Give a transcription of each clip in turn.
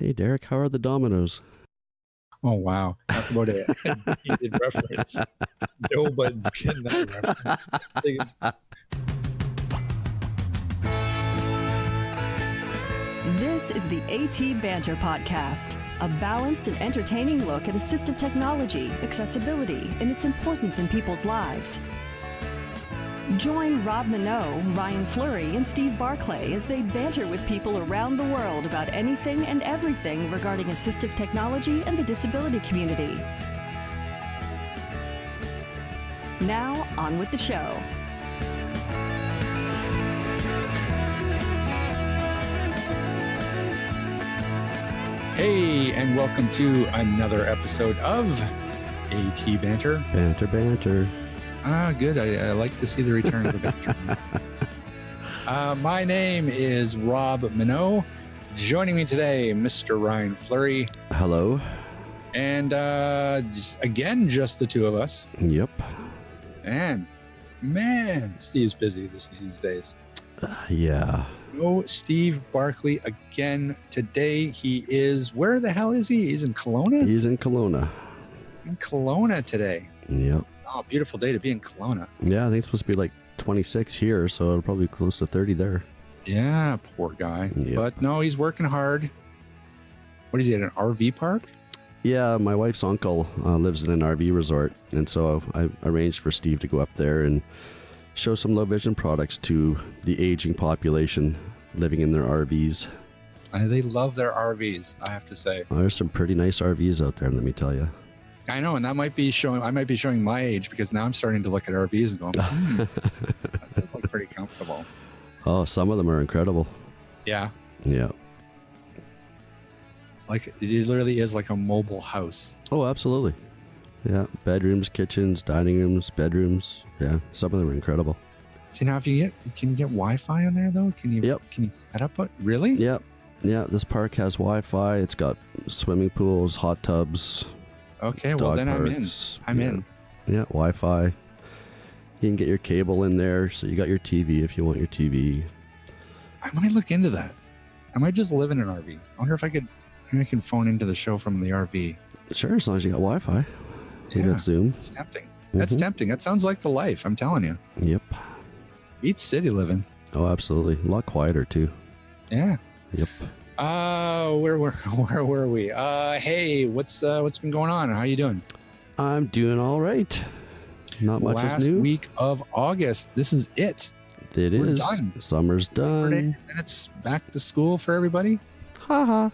Hey, Derek, how are the dominoes? Oh, wow. That's about a needed reference. Nobody's getting that reference. This is the AT Banter podcast, a balanced and entertaining look at assistive technology, accessibility, and its importance in people's lives. Join Rob Minot, Ryan Fleury, and Steve Barclay as they banter with people around the world about anything and everything regarding assistive technology and the disability community. Now, on with the show. Hey, and welcome to another episode of AT Banter. Banter. Good. I like to see the return of the banter. My name is Rob Minot. Joining me today, Mr. Ryan Fleury. Hello. And just the two of us. Yep. And man, Steve's busy these days. Yeah. No Steve Barclay again today. He is, where the hell is he? He's in Kelowna? He's in Kelowna. In Kelowna today. Yep. Oh, beautiful day to be in Kelowna. Yeah, I think it's supposed to be like 26 here, so it'll probably be close to 30 there. Yeah, poor guy. Yep. But no, he's working hard. What is he at, an RV park? Yeah, my wife's uncle lives in an RV resort, and so I arranged for Steve to go up there and show some low vision products to the aging population living in their RVs. They love their RVs, I have to say. Well, there's some pretty nice RVs out there, let me tell you. I know, and I might be showing my age, because now I'm starting to look at RVs and go, that does look pretty comfortable. Oh, some of them are incredible. Yeah. Yeah. It's like, it literally is like a mobile house. Oh, absolutely. Yeah, bedrooms, kitchens, dining rooms, bedrooms. Yeah, some of them are incredible. See, now can you get Wi-Fi on there though? Can you set up really? Yep. Yeah, this park has Wi-Fi. It's got swimming pools, hot tubs. Okay, well then parks. I'm in. Yeah, Wi-Fi. You can get your cable in there, so you got your TV if you want your TV. I might look into that. I might just live in an RV. I wonder if I can phone into the show from the RV. Sure, as long as you got Wi-Fi. You got Zoom. It's tempting. That's tempting. That sounds like the life, I'm telling you. Yep. Beats city living. Oh, absolutely. A lot quieter too. Yeah. Yep. Where were we? Hey, what's been going on? How you doing? I'm doing all right. Not much is new. Last week of August. This is it. We're done. Summer's done. And it's back to school for everybody. Haha.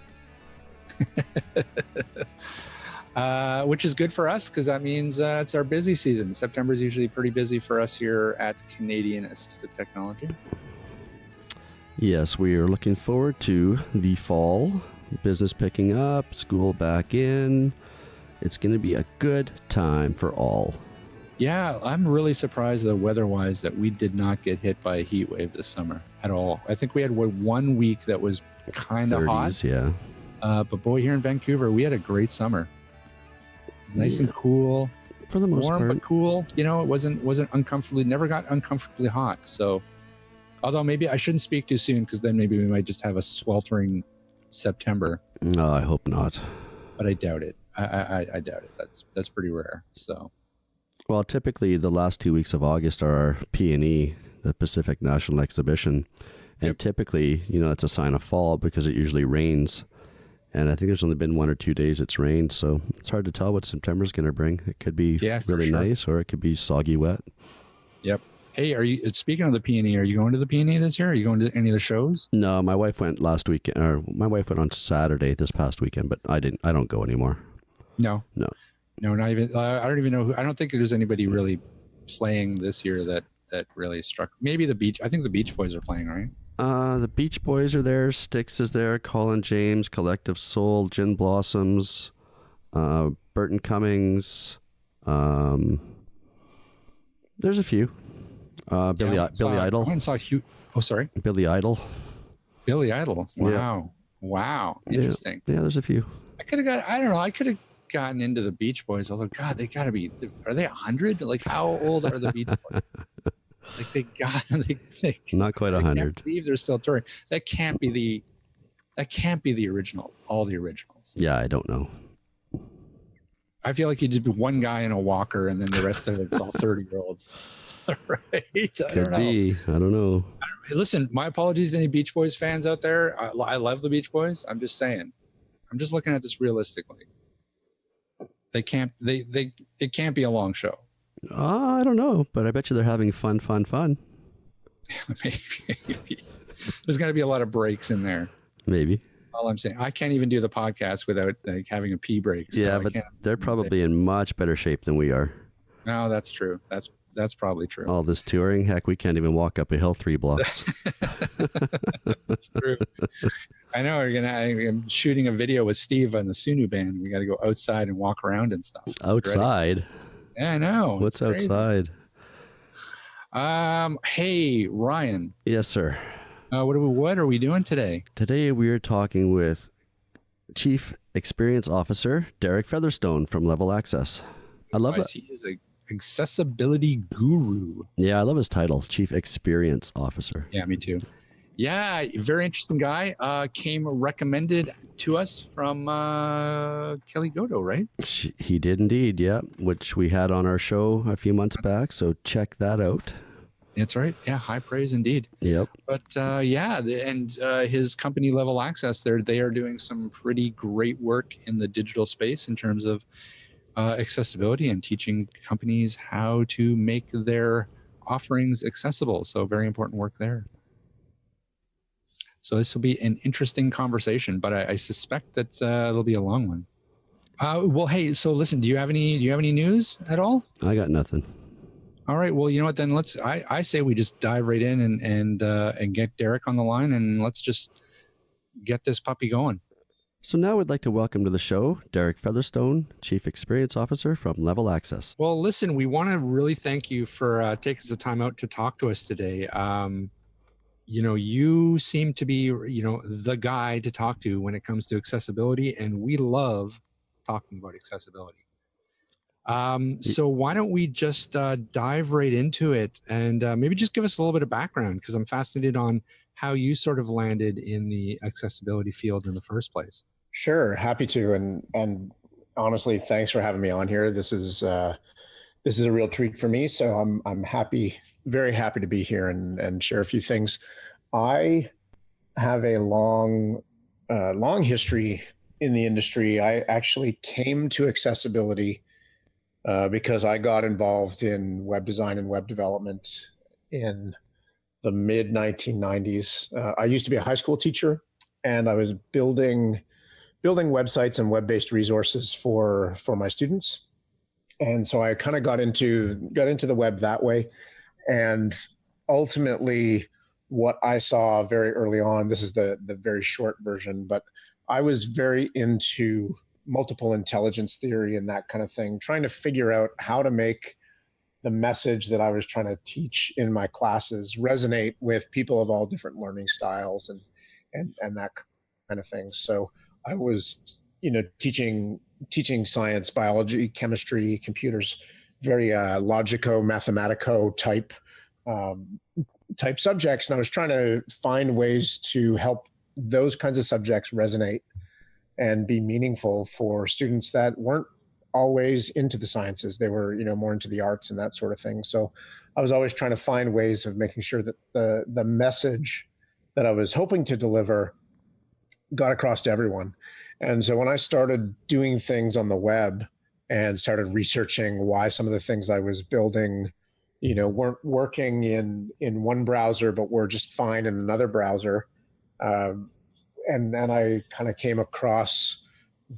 Which is good for us, because that means it's our busy season. September is usually pretty busy for us here at Canadian Assistive Technology. Yes, we are looking forward to the fall. Business picking up, school back in. It's going to be a good time for all. Yeah, I'm really surprised weather-wise that we did not get hit by a heat wave this summer at all. I think we had 1 week that was kind of hot. Yeah. But boy, here in Vancouver, we had a great summer. It was nice and cool. For the most part. Warm but cool. You know, it wasn't uncomfortably, never got uncomfortably hot. So, although maybe I shouldn't speak too soon, because then maybe we might just have a sweltering September. No, I hope not. But I doubt it. I doubt it. That's pretty rare. So, well, typically the last 2 weeks of August are our P&E, the Pacific National Exhibition. And typically, it's a sign of fall because it usually rains. And I think there's only been 1 or 2 days it's rained, so it's hard to tell what September's going to bring. It could be really nice, or it could be soggy wet. Yep. Hey, speaking of the P&E, are you going to the P&E this year? Are you going to any of the shows? No, my wife went last weekend, or my wife went on Saturday this past weekend, but I don't go anymore. No, not even. I don't even know who. I don't think there's anybody really playing this year that really struck. Maybe the Beach. I think the Beach Boys are playing, right? The Beach Boys are there. Styx is there. Colin James, Collective Soul, Gin Blossoms, Burton Cummings. There's a few. Billy Idol. I saw Hugh. Oh, sorry. Billy Idol. Billy Idol. Wow. Yeah. Wow. Interesting. Yeah, there's a few. I could have gotten into the Beach Boys. Although, God, they got to be. Are they 100? Like, how old are the Beach Boys? Like they not quite 100. I can't believe they're still touring. That can't be That can't be the original, all the originals. Yeah, I don't know. I feel like you just be one guy in a walker and then the rest of it's all 30-year-olds. Right? I don't know. Be. I don't know. Listen, my apologies to any Beach Boys fans out there. I love the Beach Boys. I'm just saying. I'm just looking at this realistically. It can't be a long show. I don't know, but I bet you they're having fun. Maybe. There's going to be a lot of breaks in there. Maybe. All I'm saying, I can't even do the podcast without having a pee break. So yeah, but they're probably in much better shape than we are. No, that's true. That's probably true. All this touring, heck, we can't even walk up a hill 3 blocks. That's true. I know. I'm shooting a video with Steve on the Sunu band. We got to go outside and walk around and stuff. Outside? Yeah, I know. What's outside? Hey, Ryan. Yes, sir. What are we doing today? Today we are talking with Chief Experience Officer Derek Featherstone from Level Access. I love that. He is a accessibility guru. Yeah, I love his title, Chief Experience Officer. Yeah, me too. Yeah, very interesting guy. Came recommended to us from Kelly Godo, right? He did indeed, yeah, which we had on our show a few months back, so check that out. That's right. Yeah, high praise indeed. Yep. But his company Level Access, they are doing some pretty great work in the digital space in terms of accessibility and teaching companies how to make their offerings accessible. So very important work there. So this will be an interesting conversation, but I suspect that it'll be a long one. Well, hey, so listen, do you have any news at all? I got nothing. All right. Well, you know what? Then I say we just dive right in and get Derek on the line, and let's just get this puppy going. So now I'd like to welcome to the show Derek Featherstone, Chief Experience Officer from Level Access. Well, listen, we want to really thank you for taking the time out to talk to us today. You seem to be, the guy to talk to when it comes to accessibility, and we love talking about accessibility. So why don't we just dive right into it and maybe just give us a little bit of background, because I'm fascinated on how you sort of landed in the accessibility field in the first place. Sure, happy to, and honestly, thanks for having me on here. This is a real treat for me, so I'm happy, very happy to be here and share a few things. I have a long history in the industry. I actually came to accessibility because I got involved in web design and web development in the mid 1990s. I used to be a high school teacher, and I was building websites and web-based resources for my students. And so I kind of got into the web that way. And ultimately, what I saw very early on, this is the very short version, but I was very into multiple intelligence theory and that kind of thing, trying to figure out how to make the message that I was trying to teach in my classes resonate with people of all different learning styles and that kind of thing. So I was, teaching science, biology, chemistry, computers, very logico-mathematico type subjects. And I was trying to find ways to help those kinds of subjects resonate and be meaningful for students that weren't always into the sciences. They were, more into the arts and that sort of thing. So I was always trying to find ways of making sure that the message that I was hoping to deliver got across to everyone. And so when I started doing things on the web and started researching why some of the things I was building, weren't working in one browser, but were just fine in another browser. And then I kind of came across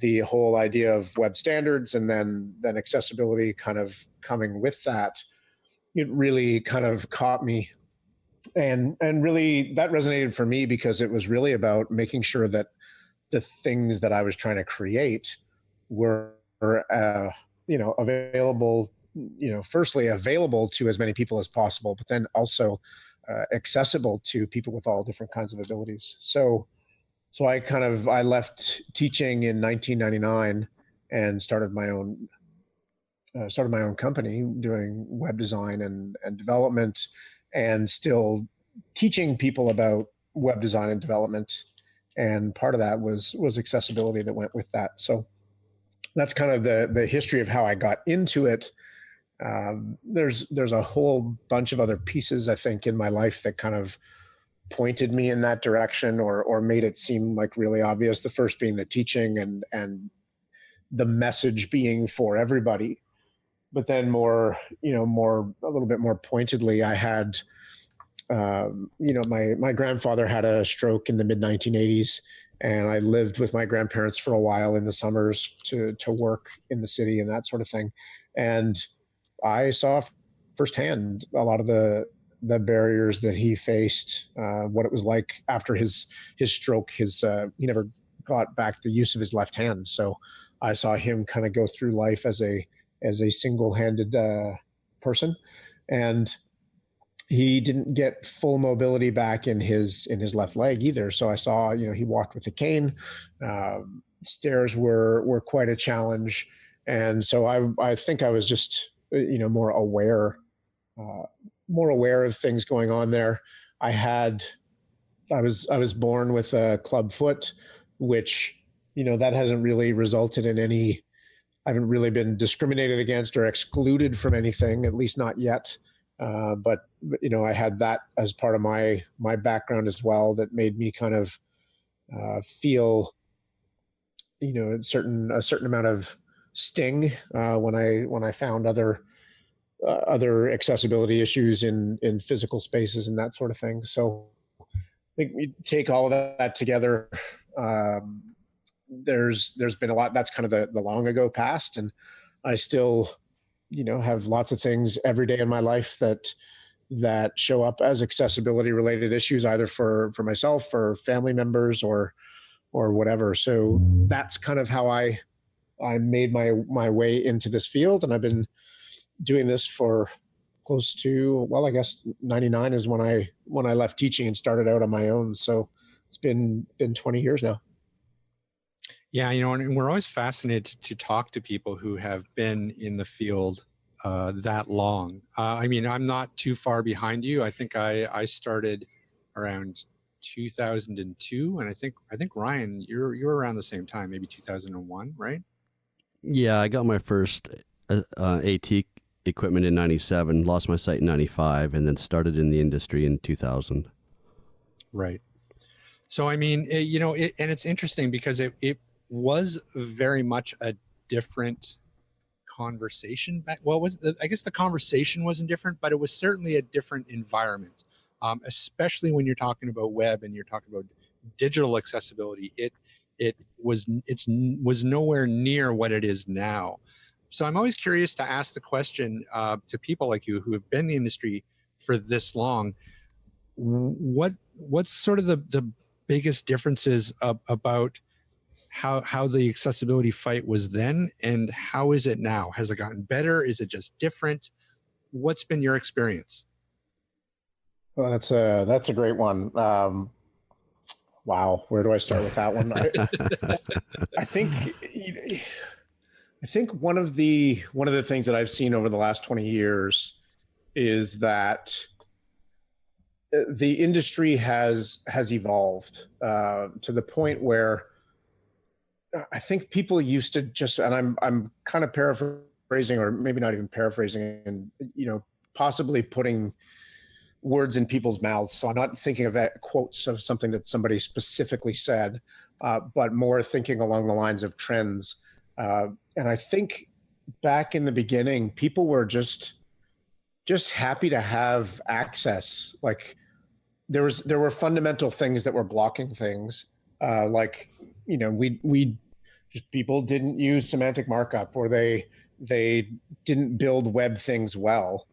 the whole idea of web standards, and then accessibility kind of coming with that. It really kind of caught me. And really that resonated for me because it was really about making sure that the things that I was trying to create were, available, firstly available to as many people as possible, but then also accessible to people with all different kinds of abilities. So I left teaching in 1999 and started my own company doing web design and development, and still teaching people about web design and development. and part of that was accessibility that went with that. So that's kind of the history of how I got into it. There's a whole bunch of other pieces, I think, in my life that kind of pointed me in that direction, or made it seem like really obvious. The first being the teaching and the message being for everybody. But then a little bit more pointedly, I had, my grandfather had a stroke in the mid 1980s, and I lived with my grandparents for a while in the summers to work in the city and that sort of thing. And I saw firsthand a lot of the barriers that he faced, what it was like after his stroke. He never got back the use of his left hand. So I saw him kind of go through life as a single-handed person, and he didn't get full mobility back in his left leg either. So I saw, he walked with a cane. Stairs were quite a challenge, and so I think I was just more aware of things going on there. I was born with a club foot, which that hasn't really resulted in any. I haven't really been discriminated against or excluded from anything, at least not yet. But I had that as part of my background as well, that made me kind of feel a certain amount of sting when I found other accessibility issues in physical spaces and that sort of thing. So I think we take all of that together. There's been a lot. That's kind of the long ago past, and I still have lots of things every day in my life that show up as accessibility related issues, either for myself or family members or whatever. So that's kind of how I made my way into this field, and I've been doing this for close to, well, I guess 99 is when I left teaching and started out on my own. So it's been 20 years now. Yeah, and we're always fascinated to talk to people who have been in the field that long. I'm not too far behind you. I think I started around 2002, and I think Ryan, you're around the same time, maybe 2001, right? Yeah, I got my first AT equipment in 97, lost my sight in 95, and then started in the industry in 2000. Right. So, and it's interesting because it was very much a different conversation back. Well, I guess the conversation wasn't different, but it was certainly a different environment, especially when you're talking about web and you're talking about digital accessibility. It was nowhere near what it is now. So I'm always curious to ask the question to people like you who have been in the industry for this long. What's sort of the biggest differences about how the accessibility fight was then, and how is it now? Has it gotten better? Is it just different? What's been your experience? Well, that's a great one. Wow, where do I start with that one? I think one of the things that I've seen over the last 20 years is that the industry has evolved to the point where I think people used to just, and I'm kind of paraphrasing, or maybe not even paraphrasing, and possibly putting words in people's mouths. So I'm not thinking of quotes of something that somebody specifically said, but more thinking along the lines of trends. And I think back in the beginning, people were just happy to have access. Like there were fundamental things that were blocking things. People didn't use semantic markup, or they didn't build web things well,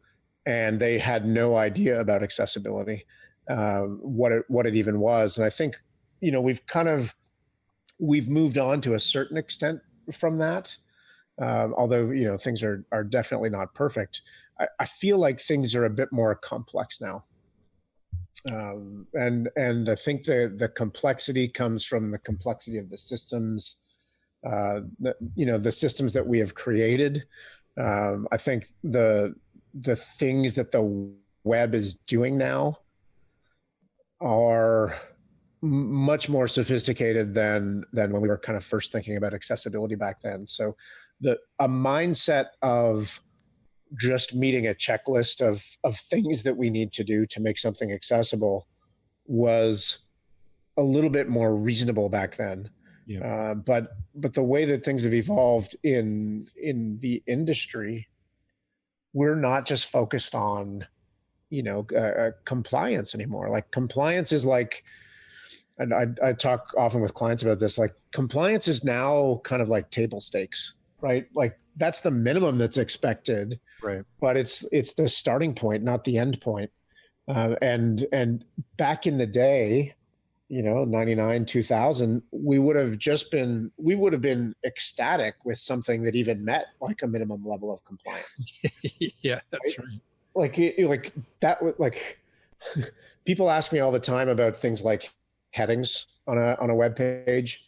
and they had no idea about accessibility, what it even was. And I think, we've moved on to a certain extent from that. Although, things are definitely not perfect. I feel like things are a bit more complex now. And I think the complexity comes from the complexity of the systems, the systems that we have created. I think the things that the web is doing now are much more sophisticated than when we were kind of first thinking about accessibility back then. So a mindset of just meeting a checklist of things that we need to do to make something accessible was a little bit more reasonable back then. Yeah. But the way that things have evolved in the industry, we're not just focused on, compliance anymore. Like compliance is like, and I talk often with clients about this, like compliance is now kind of like table stakes, right? Like that's the minimum that's expected, Right. but it's the starting point, not the end point. And back in the day, 99, 2000, we would have been ecstatic with something that even met like a minimum level of compliance. Yeah, that's right. Like that, like people ask me all the time about things like headings on a web page,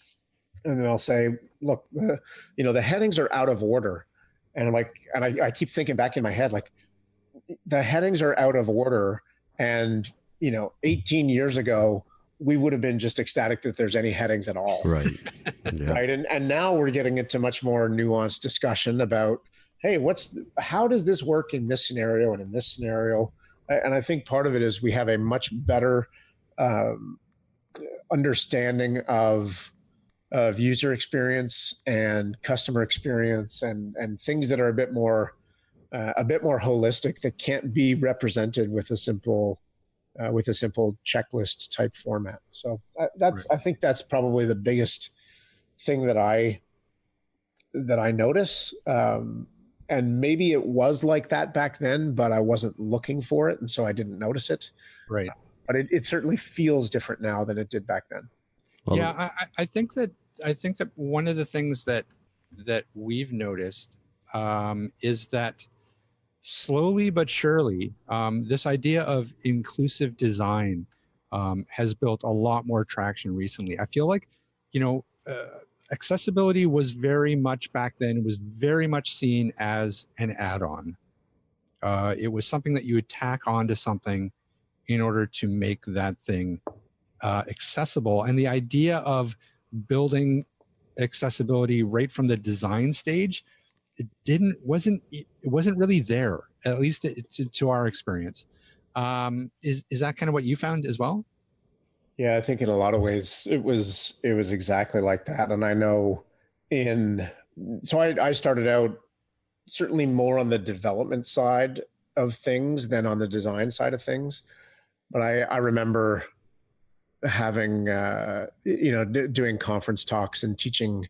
and then I'll say, look, the headings are out of order. And I'm like, and I keep thinking back in my head, like the headings are out of order. And, 18 years ago, we would have been just ecstatic that there's any headings at all. Right. Yeah. Right. And now we're getting into much more nuanced discussion about, hey, how does this work in this scenario and in this scenario? And I think part of it is we have a much better understanding of user experience and customer experience and things that are a bit more holistic that can't be represented with a simple checklist type format. So Right. I think that's probably the biggest thing that I notice. And maybe it was like that back then, but I wasn't looking for it, and so I didn't notice it. Right. But it certainly feels different now than it did back then. Well, Yeah, I think that one of the things that we've noticed is that slowly but surely, this idea of inclusive design has built a lot more traction recently. I feel like, accessibility was very much back then, was very much seen as an add-on. It was something that you would tack onto something in order to make that thing accessible. And the idea of building accessibility right from the design stage, it wasn't really there, at least to our experience. Is that kind of what you found as well? Yeah, I think in a lot of ways it was exactly like that. And I know so I started out certainly more on the development side of things than on the design side of things. But I remember having, doing conference talks and teaching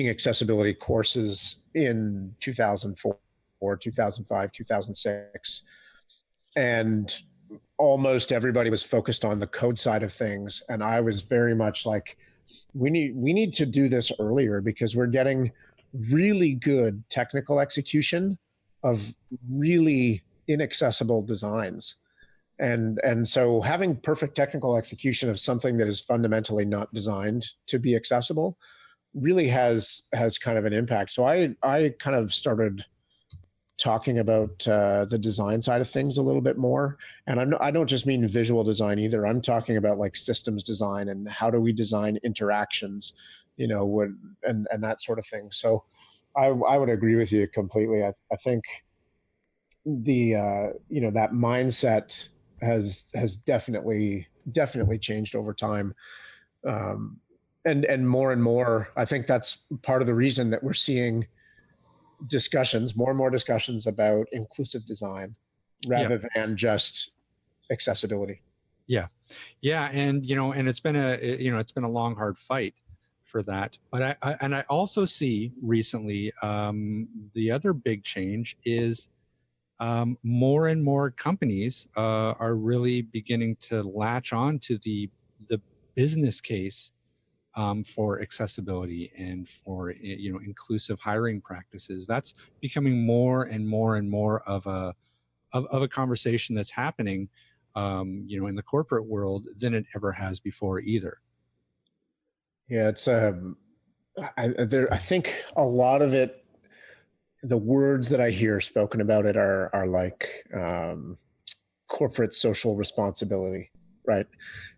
accessibility courses in 2004, 2005, 2006. And almost everybody was focused on the code side of things. And I was very much like, we need to do this earlier because we're getting really good technical execution of really inaccessible designs. And so having perfect technical execution of something that is fundamentally not designed to be accessible really has kind of an impact. So I kind of started talking about the design side of things a little bit more. And I don't just mean visual design either. I'm talking about like systems design and how do we design interactions, and that sort of thing. So I would agree with you completely. I think that mindset has definitely changed over time. And more, I think that's part of the reason that we're seeing more and more discussions about inclusive design rather than just accessibility. Yeah. And, and it's been a long, hard fight for that. But I also see recently, the other big change is more and more companies are really beginning to latch on to the business case for accessibility and for inclusive hiring practices. That's becoming more and more and more of a conversation that's happening, in the corporate world than it ever has before either. Yeah, it's I think a lot of it, the words that I hear spoken about it are like corporate social responsibility. right?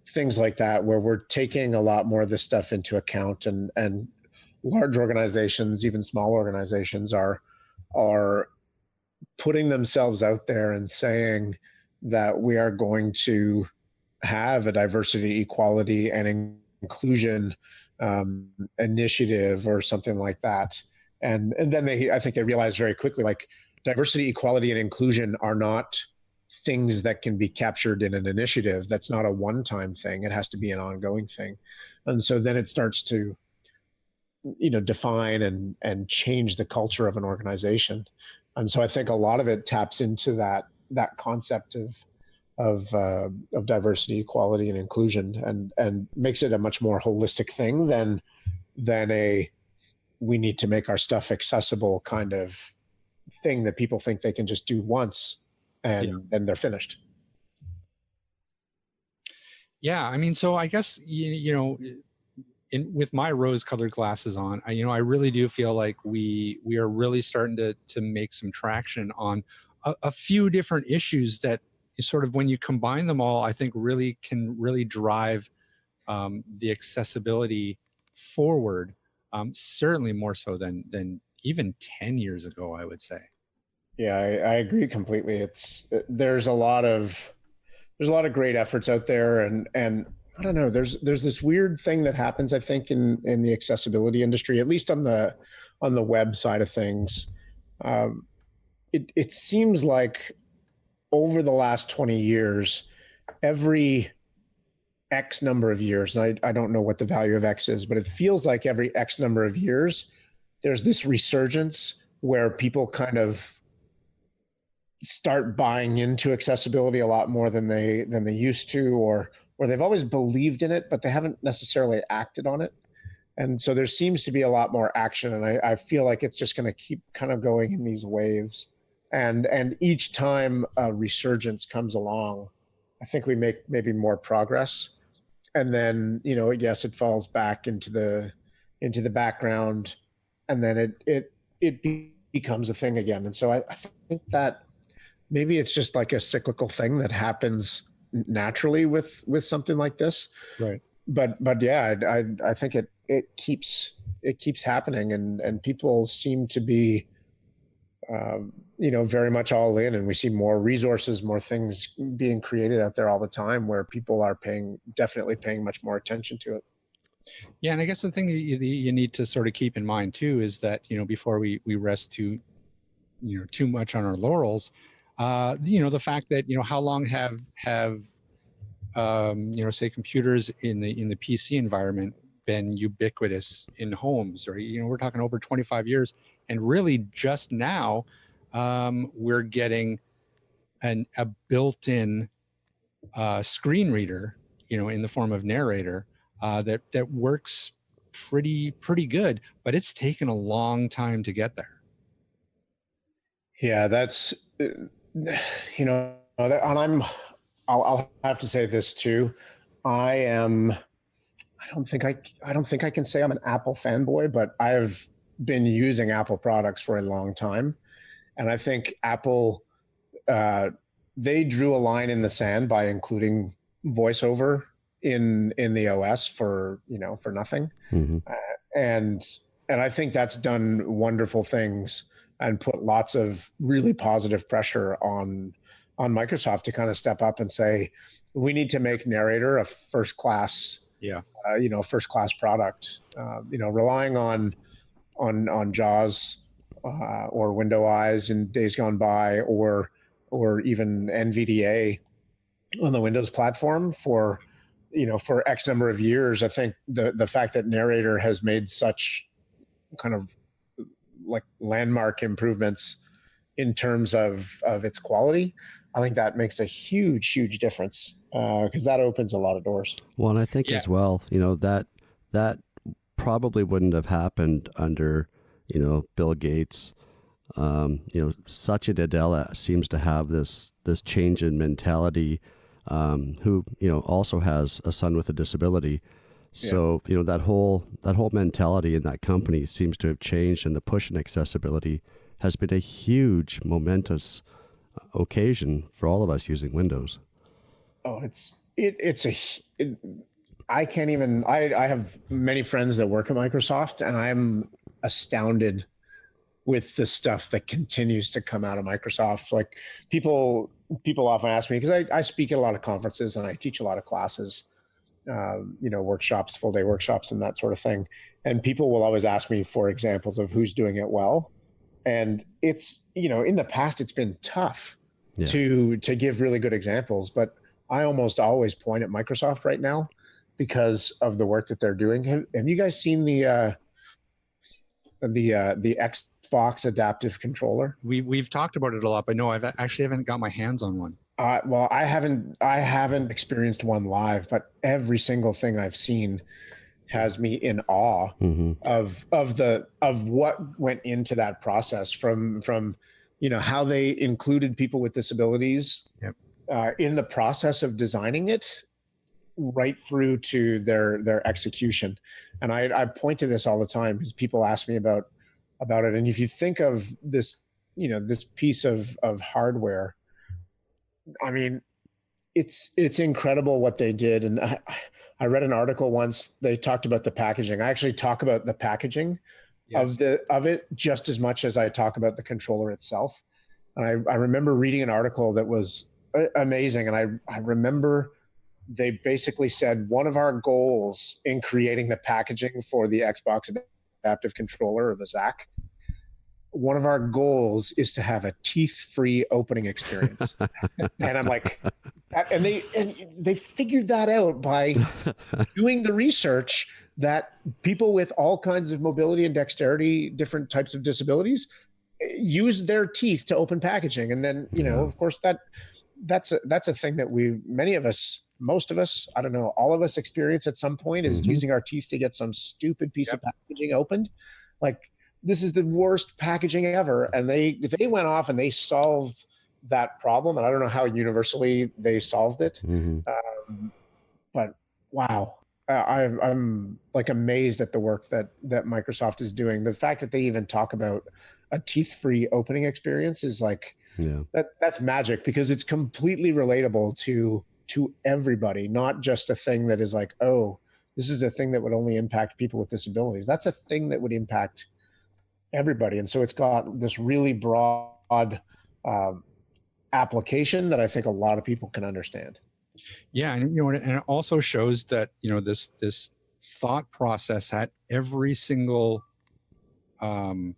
Things like that, where we're taking a lot more of this stuff into account, and large organizations, even small organizations, are putting themselves out there and saying that we are going to have a diversity, equality, and inclusion initiative or something like that. And then I think they realize very quickly, like, diversity, equality, and inclusion are not things that can be captured in an initiative. That's not a one-time thing. It has to be an ongoing thing. And so then it starts to, define and change the culture of an organization. And so I think a lot of it taps into that concept of diversity, equality, and inclusion, and makes it a much more holistic thing than a we need to make our stuff accessible kind of thing that people think they can just do once and then they're finished. Yeah, I mean, so I guess with my rose-colored glasses on, I really do feel like we are really starting to make some traction on a few different issues that sort of, when you combine them all, I think really can really drive the accessibility forward. Certainly more so than even 10 years ago, I would say. Yeah, I agree completely. There's a lot of great efforts out there, and I don't know, there's this weird thing that happens, I think, in the accessibility industry, at least on the web side of things. It seems like over the last 20 years, every X number of years, and I don't know what the value of X is, but it feels like every X number of years, there's this resurgence where people kind of start buying into accessibility a lot more than they used to, or they've always believed in it, but they haven't necessarily acted on it. And so there seems to be a lot more action, and I feel like it's just going to keep kind of going in these waves. And each time a resurgence comes along, I think we make maybe more progress. And then, yes, it falls back into the background, and then it becomes a thing again. And so I think that maybe it's just like a cyclical thing that happens naturally with something like this. Right. But yeah, I think it keeps happening, and people seem to be very much all in, and we see more resources, more things being created out there all the time, where people are definitely paying much more attention to it. Yeah, and I guess the thing that you need to sort of keep in mind too is that before we rest too much on our laurels, the fact that how long have say computers in the PC environment been ubiquitous in homes, or we're talking over 25 years, and really just now we're getting a built-in screen reader, in the form of narrator, that works pretty good, but it's taken a long time to get there. Yeah, that's and I'll have to say this too. I don't think I can say I'm an Apple fanboy, but I've been using Apple products for a long time, and I think Apple they drew a line in the sand by including voiceover in the OS for nothing. Mm-hmm. And I think that's done wonderful things and put lots of really positive pressure on Microsoft to kind of step up and say, we need to make narrator a first class product. Relying on JAWS or Window Eyes in days gone by, or even NVDA on the Windows platform for X number of years. I think the fact that narrator has made such kind of like landmark improvements in terms of its quality, I think that makes a huge difference, because that opens a lot of doors. Well, and I think as well, that probably wouldn't have happened under, Bill Gates. Satya Nadella seems to have this change in mentality, who, also has a son with a disability. So, that whole mentality in that company seems to have changed, and the push in accessibility has been a huge, momentous occasion for all of us using Windows. Oh, I can't even, I have many friends that work at Microsoft, and I'm astounded with the stuff that continues to come out of Microsoft. Like people often ask me, because I speak at a lot of conferences and I teach a lot of classes, workshops, full day workshops and that sort of thing. And people will always ask me for examples of who's doing it well. And it's, in the past, it's been tough to give really good examples, but I almost always point at Microsoft right now because of the work that they're doing. Have you guys seen the Xbox adaptive controller? We've talked about it a lot, but no, I haven't got my hands on one. Well, I haven't experienced one live, but every single thing I've seen has me in awe of what went into that process from how they included people with disabilities in the process of designing it, right through to their execution. And I point to this all the time because people ask me about it. And if you think of this, this piece of hardware, I mean, it's incredible what they did. And I read an article once, they talked about the packaging. I actually talk about the packaging of it just as much as I talk about the controller itself. And I remember reading an article that was amazing. And I remember they basically said one of our goals in creating the packaging for the Xbox adaptive controller, or the ZAC, one of our goals is to have a teeth-free opening experience. And I'm like, and they figured that out by doing the research that people with all kinds of mobility and dexterity, different types of disabilities, use their teeth to open packaging. And then, of course, that's a thing that many of us, most of us, I don't know, all of us experience at some point, is using our teeth to get some stupid piece of packaging opened. Like, this is the worst packaging ever. And they went off and they solved that problem. And I don't know how universally they solved it. But wow, I'm like amazed at the work that Microsoft is doing. The fact that they even talk about a teeth-free opening experience is like, that's magic, because it's completely relatable to everybody, not just a thing that is like, oh, this is a thing that would only impact people with disabilities. That's a thing that would impact everybody. And so it's got this really broad application that I think a lot of people can understand. Yeah, and and it also shows that this thought process at every single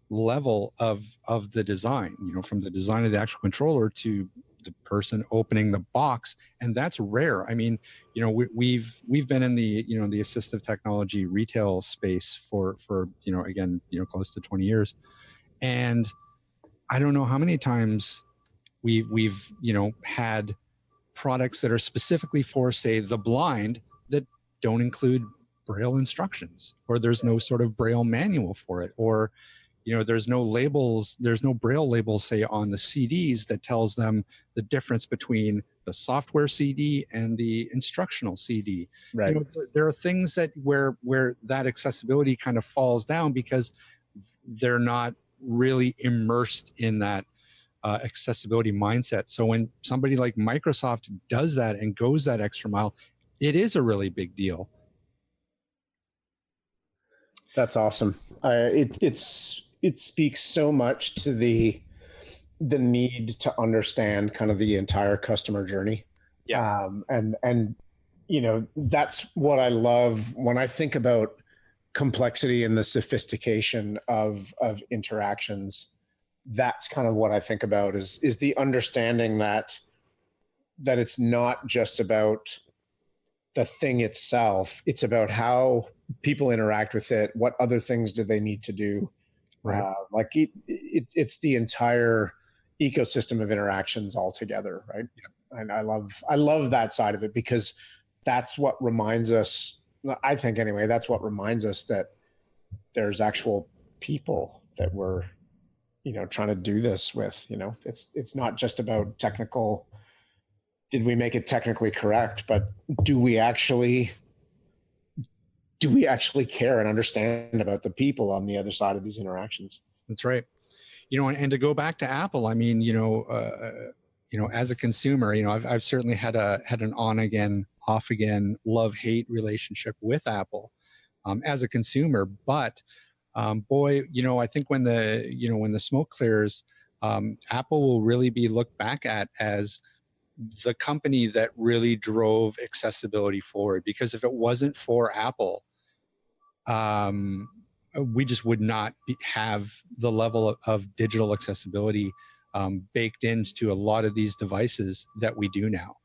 level of the design. From the design of the actual controller to the person opening the box, and that's rare. I mean, we've been in the the assistive technology retail space for again close to 20 years, and I don't know how many times we've had products that are specifically for, say, the blind, that don't include Braille instructions, or there's no sort of Braille manual for it, or there's no labels, there's no Braille labels, say, on the CDs that tells them the difference between the software CD and the instructional CD. Right. There are things that where that accessibility kind of falls down because they're not really immersed in that accessibility mindset. So when somebody like Microsoft does that and goes that extra mile, it is a really big deal. That's awesome. It speaks so much to the need to understand kind of the entire customer journey. Yeah. And that's what I love when I think about complexity and the sophistication of interactions. That's kind of what I think about is the understanding that it's not just about the thing itself. It's about how people interact with it. What other things do they need to do? Right. It's the entire ecosystem of interactions altogether, right? Yeah. And I love that side of it, because that's what reminds us, I think anyway, that's what reminds us that there's actual people that we're trying to do this with. It's not just about technical, did we make it technically correct, but do we actually care and understand about the people on the other side of these interactions? That's right. And to go back to Apple, I mean, as a consumer, I've certainly had an on again, off again, love-hate relationship with Apple as a consumer. But boy, I think when the smoke clears, Apple will really be looked back at as the company that really drove accessibility forward. Because if it wasn't for Apple, we just would not have the level of digital accessibility baked into a lot of these devices that we do now.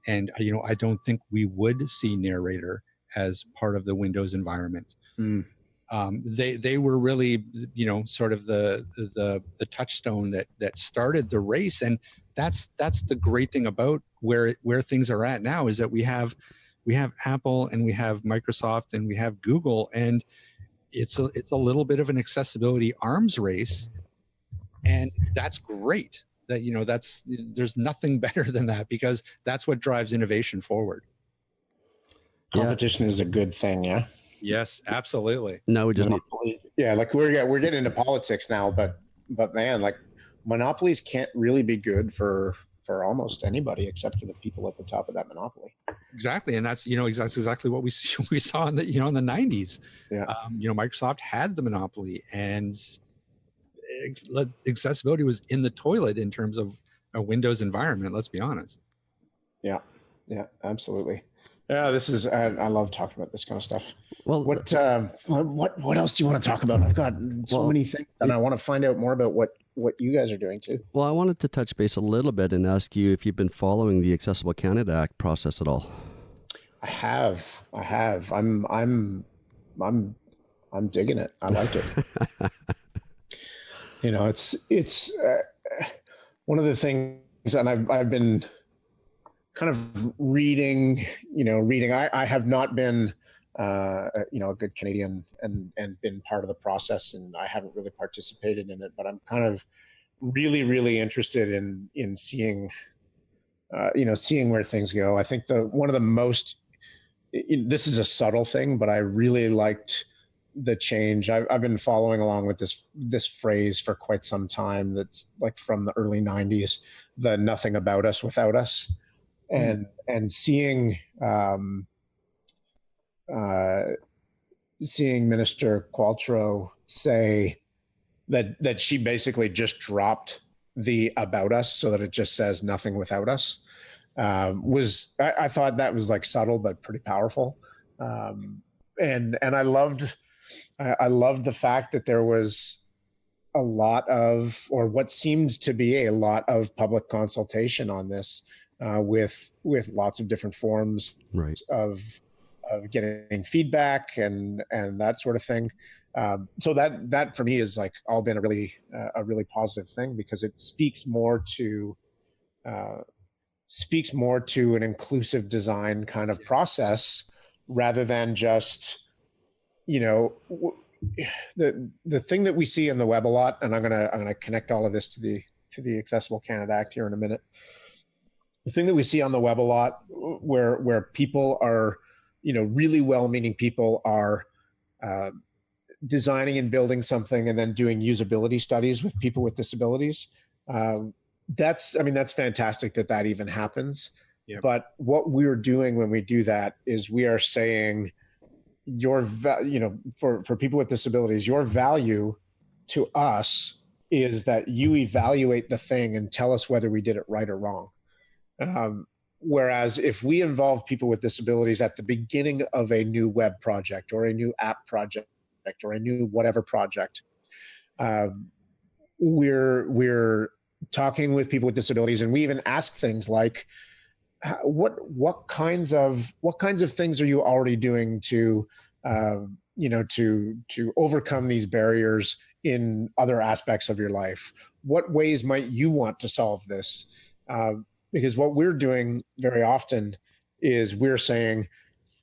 And I don't think we would see Narrator as part of the Windows environment. They were really sort of the touchstone that started the race. And that's the great thing about where things are at now, is that we have Apple and we have Microsoft and we have Google, and it's a little bit of an accessibility arms race. And that's great. There's nothing better than that, because that's what drives innovation forward. Competition is a good thing. Yeah. Yes, absolutely. No, we just like we're getting into politics now, but man, like monopolies can't really be good for almost anybody except for the people at the top of that monopoly. Exactly, and that's exactly what we saw in the in the 90s. Yeah. Microsoft had the monopoly, and accessibility was in the toilet in terms of a Windows environment. Let's be honest. Yeah, absolutely. Yeah, this is I love talking about this kind of stuff. Well, what else do you want to talk about? I've got so many things, and I want to find out more about what you guys are doing too. Well, I wanted to touch base a little bit and ask you if you've been following the Accessible Canada Act process at all. I have. I'm digging it. I like it. It's one of the things, and I've been kind of reading. I have not been a good Canadian and been part of the process, and I haven't really participated in it, but I'm kind of really, really interested in seeing seeing where things go. I think one of the most, this is a subtle thing, but I really liked the change. I've been following along with this phrase for quite some time. That's like from the early 90s, the nothing about us without us, and seeing Minister Qualtrough say that she basically just dropped the about us so that it just says nothing without us, I thought that was like subtle but pretty powerful. And I loved the fact that there was a lot of, or what seemed to be a lot of, public consultation on this, with lots of different forms, right, of getting feedback and that sort of thing. So that for me is like all been a really positive thing, because it speaks more to an inclusive design kind of process, rather than just, the thing that we see in the web a lot. And I'm gonna connect all of this to the Accessible Canada Act here in a minute. The thing that we see on the web a lot, where people are, really well-meaning people are designing and building something and then doing usability studies with people with disabilities. That's fantastic that even happens. Yep. But what we're doing when we do that is we are saying, for people with disabilities, your value to us is that you evaluate the thing and tell us whether we did it right or wrong. Whereas if we involve people with disabilities at the beginning of a new web project or a new app project or a new whatever project, we're talking with people with disabilities, and we even ask things like, what kinds of things are you already doing to overcome these barriers in other aspects of your life? What ways might you want to solve this? Because what we're doing very often is we're saying,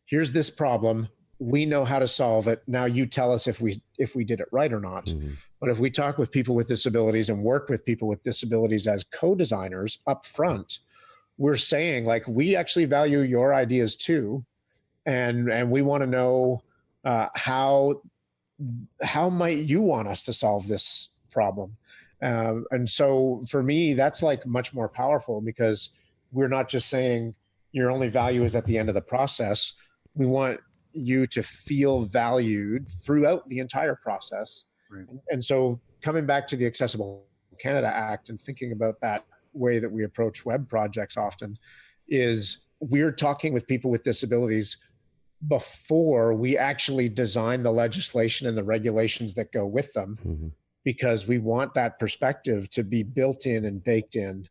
here's this problem, we know how to solve it, now you tell us if we did it right or not. Mm-hmm. But if we talk with people with disabilities and work with people with disabilities as co-designers up front, we're saying, like, we actually value your ideas too, and we want to know how might you want us to solve this problem. And so for me, that's like much more powerful, because we're not just saying your only value is at the end of the process. We want you to feel valued throughout the entire process. Right. And so coming back to the Accessible Canada Act and thinking about that way that we approach web projects often is we're talking with people with disabilities before we actually design the legislation and the regulations that go with them, Mm-hmm. because we want that perspective to be built in and baked in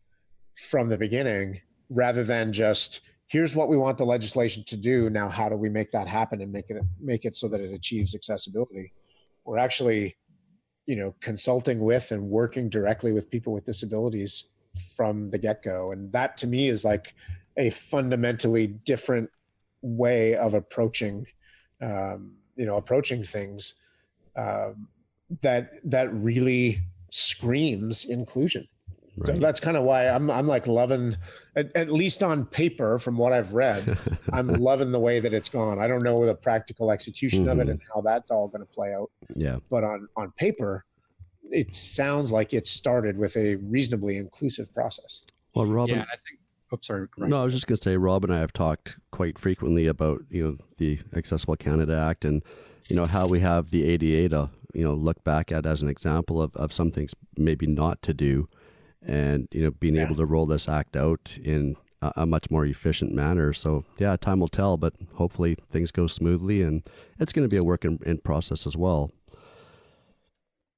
from the beginning, rather than just here's what we want the legislation to do. Now, how do we make that happen and make it so that it achieves accessibility? We're actually, consulting with and working directly with people with disabilities from the get-go. And that to me is like a fundamentally different way of approaching things, that really screams inclusion. Right. So that's kind of why I'm like loving, at least on paper, from what I've read, I'm loving the way that it's gone. I don't know the practical execution of it and how that's all going to play out. Yeah. But on paper, it sounds like it started with a reasonably inclusive process. Well, Robin. Yeah, I think. Oh, sorry. Ryan. No, I was just going to say, Rob and I have talked quite frequently about, the Accessible Canada Act and, how we have the ADA to, look back at as an example of some things maybe not to do, and, being able to roll this act out in a much more efficient manner. So yeah, time will tell, but hopefully things go smoothly, and it's going to be a work in process as well.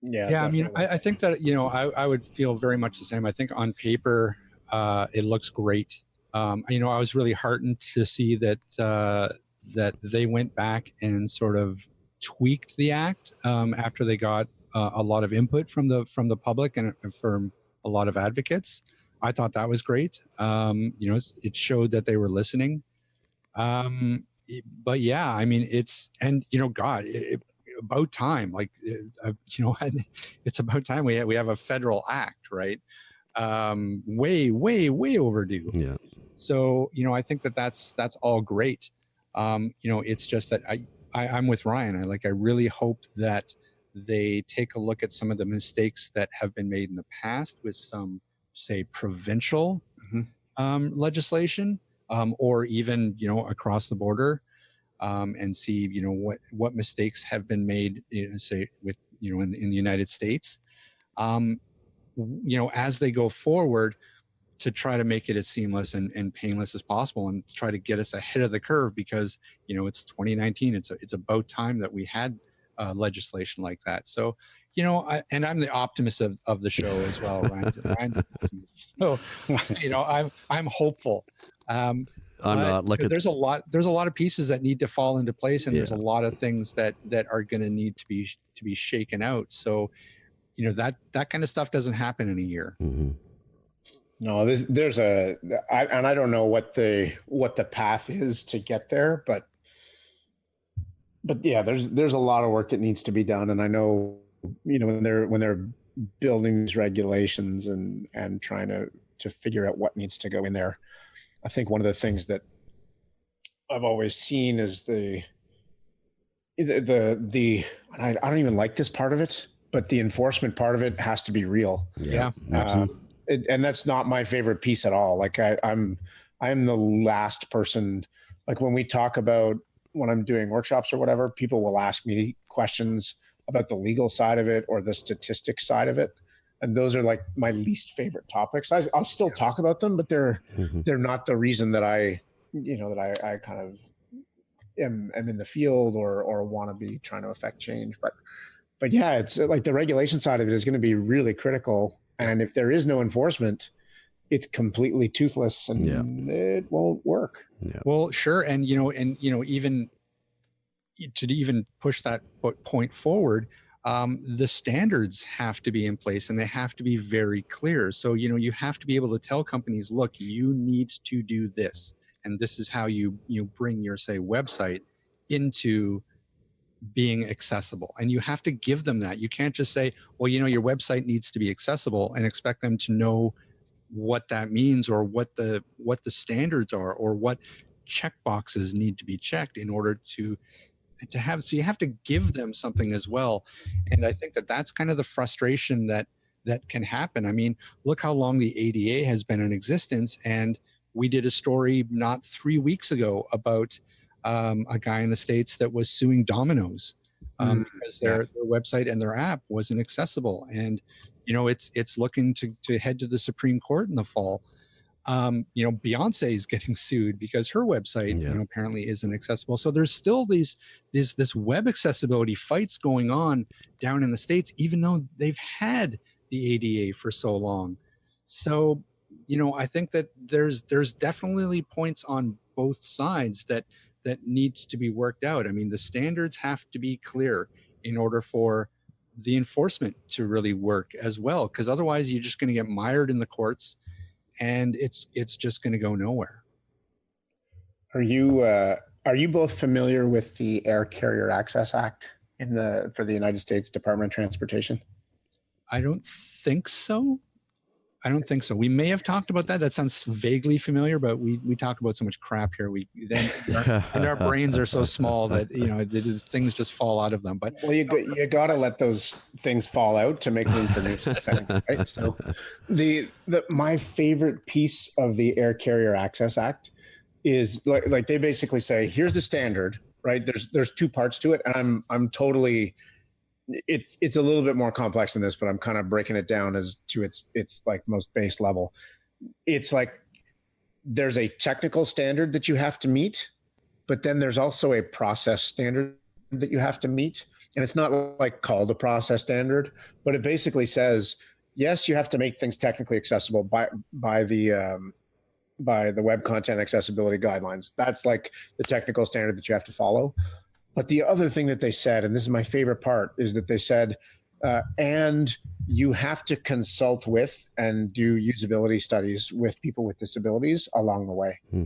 Yeah. Yeah. Definitely. I mean, I think that, I would feel very much the same. I think on paper, it looks great. I was really heartened to see that that they went back and sort of tweaked the act after they got a lot of input from the public and from a lot of advocates. I thought that was great. It showed that they were listening. But yeah, I mean, about time. Like, it's about time we have a federal act, right? Way overdue. Yeah. So, I think that's all great. It's just that I'm with Ryan. I really hope that they take a look at some of the mistakes that have been made in the past with some, say, provincial legislation, or even, across the border, and see, what mistakes have been made, say with, in the United States, as they go forward, to try to make it as seamless and painless as possible, and try to get us ahead of the curve, because it's 2019. It's about time that we had legislation like that. So and I'm the optimist of the show as well. Ryan's the pessimist. So I'm hopeful. I'm not. There's a lot of pieces that need to fall into place, and there's a lot of things that are going to need to be shaken out. So that kind of stuff doesn't happen in a year. Mm-hmm. No, I don't know what the path is to get there, but yeah, there's a lot of work that needs to be done. And I know, when they're building these regulations and trying to figure out what needs to go in there, I think one of the things that I've always seen is the I don't even like this part of it, but the enforcement part of it has to be real. Yeah. And that's not my favorite piece at all. Like I'm the last person, like when we talk about, when I'm doing workshops or whatever, people will ask me questions about the legal side of it or the statistics side of it. And those are like my least favorite topics. I'll still talk about them, but they're not the reason that I kind of am in the field or want to be trying to affect change. But yeah, it's like the regulation side of it is going to be really critical. And if there is no enforcement, it's completely toothless and it won't work. Yeah. Well, sure. And, even to push that point forward, the standards have to be in place, and they have to be very clear. So, you have to be able to tell companies, look, you need to do this, and this is how you bring your, say, website into being accessible. And you have to give them that. You can't just say, well, your website needs to be accessible, and expect them to know what that means, or what the standards are, or what checkboxes need to be checked in order to have. So you have to give them something as well. And I think that's kind of the frustration that that can happen. I mean, look how long the ADA has been in existence, and we did a story not 3 weeks ago about a guy in the States that was suing Domino's because their website and their app wasn't accessible. And, it's looking to head to the Supreme Court in the fall. Beyonce is getting sued because her website, apparently isn't accessible. So there's still this web accessibility fights going on down in the States, even though they've had the ADA for so long. So, I think that there's definitely points on both sides that needs to be worked out. I mean, the standards have to be clear in order for the enforcement to really work as well, because otherwise you're just going to get mired in the courts, and it's just going to go nowhere. Are you both familiar with the Air Carrier Access Act for the United States Department of Transportation? I don't think so. We may have talked about that. That sounds vaguely familiar, but we talk about so much crap here. And our brains are so small that things just fall out of them. But well, you got to let those things fall out to make room for new stuff, right? So, my favorite piece of the Air Carrier Access Act is like they basically say, here's the standard, right? There's two parts to it, and I'm totally. It's a little bit more complex than this, but I'm kind of breaking it down as to its like most base level. It's like there's a technical standard that you have to meet, but then there's also a process standard that you have to meet. And it's not like called a process standard, but it basically says, yes, you have to make things technically accessible by the Web Content Accessibility Guidelines. That's like the technical standard that you have to follow. But the other thing that they said, and this is my favorite part, is that they said, and you have to consult with and do usability studies with people with disabilities along the way. Yeah.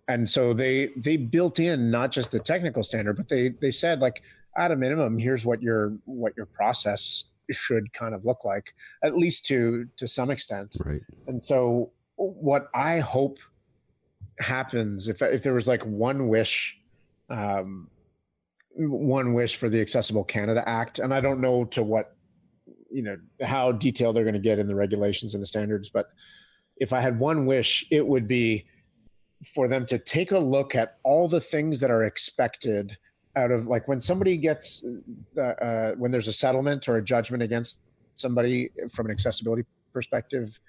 And so they built in not just the technical standard, but they said, like, at a minimum, here's what your process should kind of look like, at least to some extent. Right. And so what I hope happens, if there was like one wish for the Accessible Canada Act, and I don't know to what, how detailed they're going to get in the regulations and the standards, but if I had one wish, it would be for them to take a look at all the things that are expected out of, like, when somebody gets, when there's a settlement or a judgment against somebody from an accessibility perspective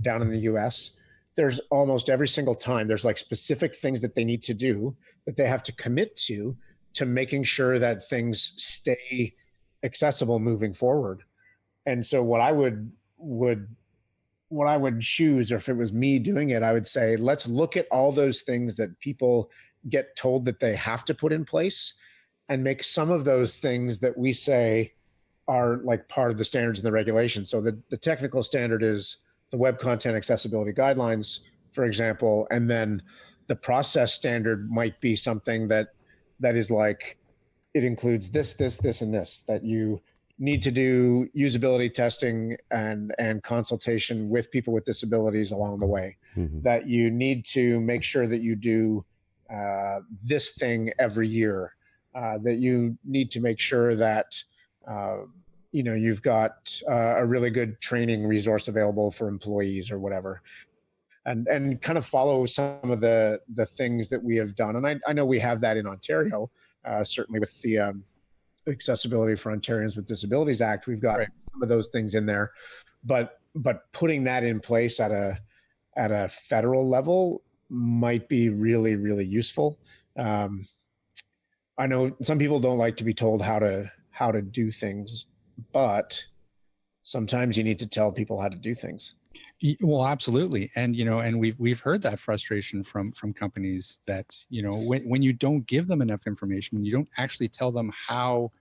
down in the US, there's almost every single time, there's like specific things that they need to do that they have to commit to making sure that things stay accessible moving forward. And so what I would choose, or if it was me doing it, I would say, let's look at all those things that people get told that they have to put in place and make some of those things that we say are like part of the standards and the regulations. So the technical standard is the Web Content Accessibility Guidelines, for example, and then the process standard might be something that is like, it includes this, and this, that you need to do usability testing and consultation with people with disabilities along the way, that you need to make sure that you do this thing every year, that you need to make sure that you've got a really good training resource available for employees or whatever. And kind of follow some of the things that we have done. And I know we have that in Ontario, certainly with the Accessibility for Ontarians with Disabilities Act. We've got some of those things in there, but putting that in place at a federal level might be really, really useful. I know some people don't like to be told how to do things, but sometimes you need to tell people how to do things. Well, absolutely. And, and we've heard that frustration from companies that, when you don't give them enough information, when you don't actually tell them how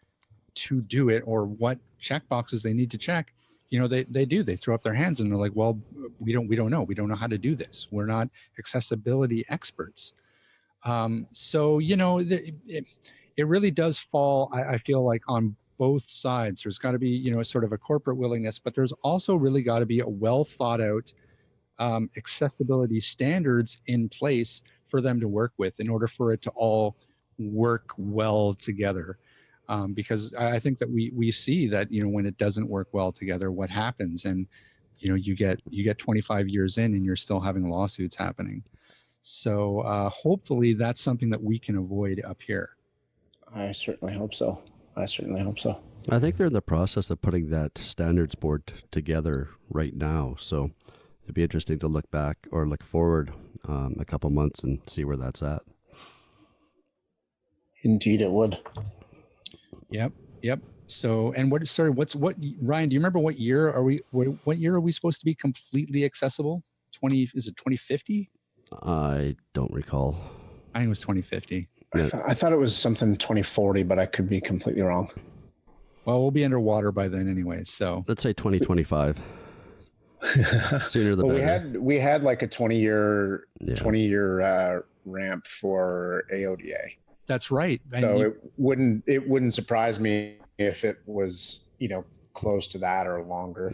to do it or what checkboxes they need to check, they throw up their hands and they're like, well, we don't know. We don't know how to do this. We're not accessibility experts. So, it really does fall, I feel like, on both sides. There's got to be, sort of a corporate willingness, but there's also really got to be a well thought out accessibility standards in place for them to work with in order for it to all work well together. because I think that we see that, you know, when it doesn't work well together, what happens, and you know, you get 25 years in and you're still having lawsuits happening. So hopefully that's something that we can avoid up here. I certainly hope so. I certainly hope so. I think they're in the process of putting that standards board together right now. So it'd be interesting to look back or look forward a couple months and see where that's at. Indeed, it would. Yep. So, and what Ryan, do you remember what year are we supposed to be completely accessible? Is it 2050? I don't recall. I think it was 2050. I thought it was something 2040, but I could be completely wrong. Well, we'll be underwater by then anyway. So let's say 2025. Sooner the better. We had like a 20-year ramp for AODA. That's right. So it wouldn't surprise me if it was, you know, close to that or longer.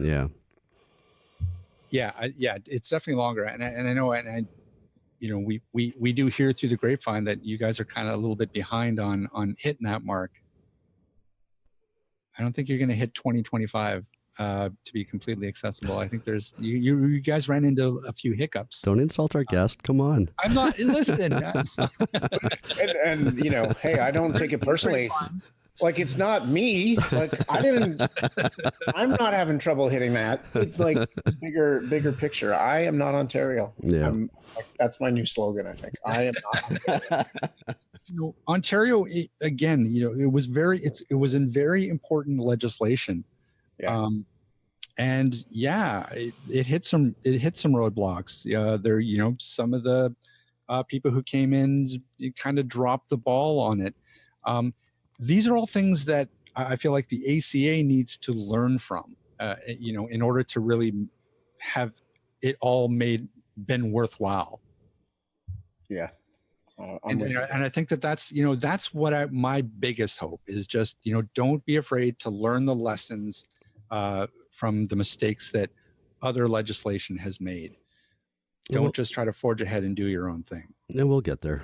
Yeah, it's definitely longer. And I know, you know, we do hear through the grapevine that you guys are kind of a little bit behind on hitting that mark. I don't think you're going to hit 2025 to be completely accessible. I think there's you guys ran into a few hiccups. Don't insult our guest. Come on. I'm not. Listen. and you know, hey, I don't take it personally. Like, it's not me. Like, I'm not having trouble hitting that. It's like bigger picture. I am not Ontario. Yeah. That's my new slogan, I think. I am not Ontario. You know, Ontario, again, you know, it was in very important legislation. Yeah. And yeah, it hit some roadblocks. There, you know, some of the people who came in kind of dropped the ball on it. These are all things that I feel like the ACA needs to learn from, you know, in order to really have it all been worthwhile. Yeah. And I think that's what my biggest hope is. Just, you know, don't be afraid to learn the lessons from the mistakes that other legislation has made. Don't just try to forge ahead and do your own thing. And we'll get there.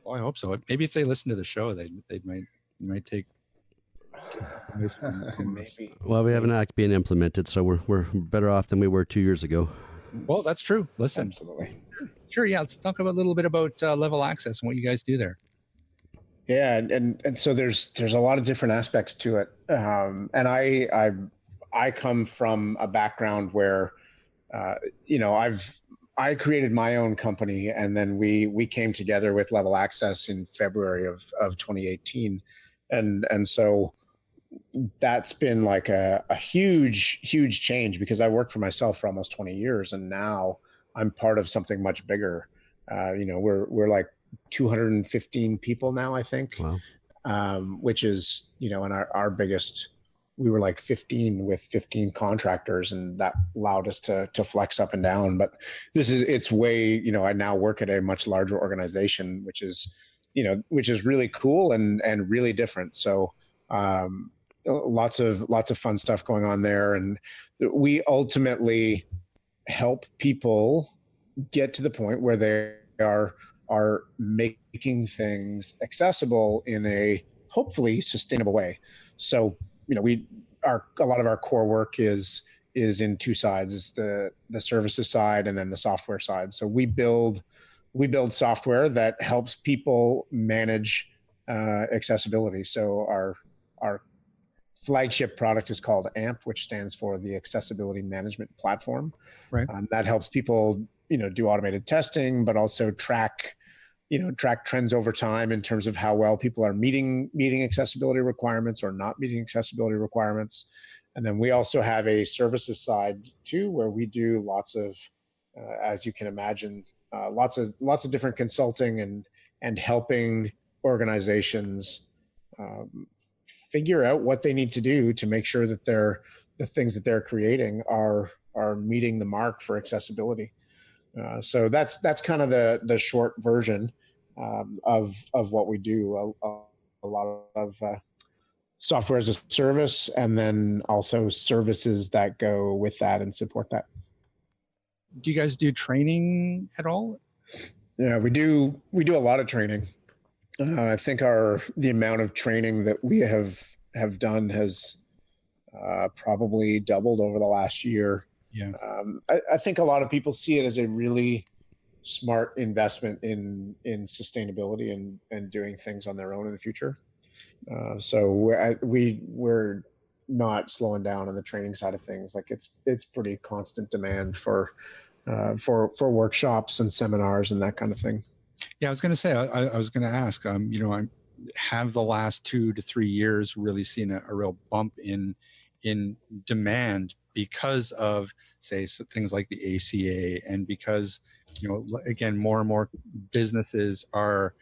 Well, I hope so. Maybe if they listen to the show, they might take. Maybe. Well, we have an act being implemented, so we're better off than we were 2 years ago. Well, that's true. Listen, absolutely. Sure. Yeah. Let's talk a little bit about level access and what you guys do there. Yeah, and so there's a lot of different aspects to it, and I come from a background where, you know, I created my own company, and then we came together with Level Access in February of 2018, and so that's been like a huge change, because I worked for myself for almost 20 years, and now I'm part of something much bigger. You know, we're like 215 people now, I think. Wow. Which is, you know, and our biggest, we were like 15 with 15 contractors, and that allowed us to flex up and down. But it's way, you know, I now work at a much larger organization, which is really cool and really different. So lots of fun stuff going on there. And we ultimately help people get to the point where they are making things accessible in a hopefully sustainable way. So, you know, a lot of our core work is in two sides. It's the services side and then the software side. So we build software that helps people manage accessibility. So our flagship product is called AMP, which stands for the Accessibility Management Platform. Right. That helps people, you know, do automated testing, but also track trends over time in terms of how well people are meeting accessibility requirements or not meeting accessibility requirements. And then we also have a services side too, where we do lots of, as you can imagine, lots of different consulting and helping organizations figure out what they need to do to make sure that the things that they're creating are meeting the mark for accessibility. So that's kind of the short version of what we do. A lot of software as a service, and then also services that go with that and support that. Do you guys do training at all? Yeah, we do a lot of training. I think the amount of training that we have done has probably doubled over the last year. Yeah. I think a lot of people see it as a really smart investment in sustainability and doing things on their own in the future. So we're not slowing down on the training side of things. Like it's pretty constant demand for workshops and seminars and that kind of thing. Yeah, I was going to say, I was going to ask, I have the last 2 to 3 years really seen a real bump in demand because of, say, things like the ACA, and because, again, more and more businesses are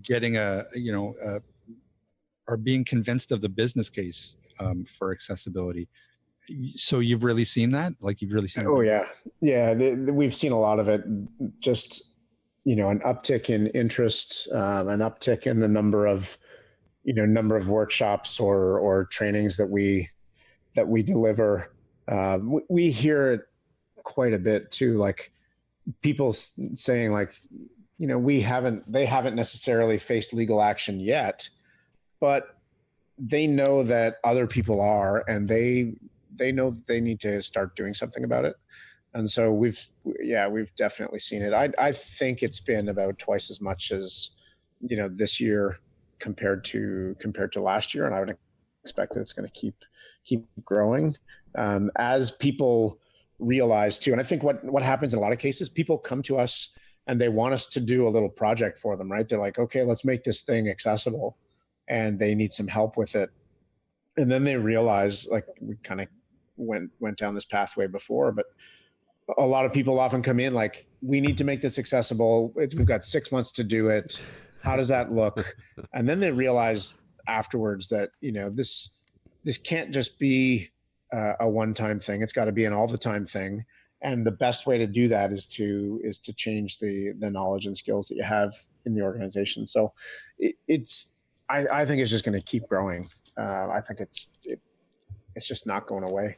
getting are being convinced of the business case for accessibility. So you've really seen that? Like, you've really seen? Oh yeah, yeah. We've seen a lot of it. Just an uptick in interest, an uptick in the number of workshops or trainings that we deliver. We hear it quite a bit too, like people saying like, they haven't necessarily faced legal action yet, but they know that other people are, and they know that they need to start doing something about it. And so we've definitely seen it. I think it's been about twice as much as, this year compared to last year. And I would expect that it's going to keep growing as people realize too. And I think what happens in a lot of cases, people come to us and they want us to do a little project for them, right? They're like, okay, let's make this thing accessible, and they need some help with it. And then they realize, like, we kind of went down this pathway before, but a lot of people often come in like, we need to make this accessible. We've got 6 months to do it. How does that look? And then they realize afterwards that, this can't just be a one-time thing. It's got to be an all-the-time thing. And the best way to do that is to change the knowledge and skills that you have in the organization. So I think it's just going to keep growing. I think it's just not going away.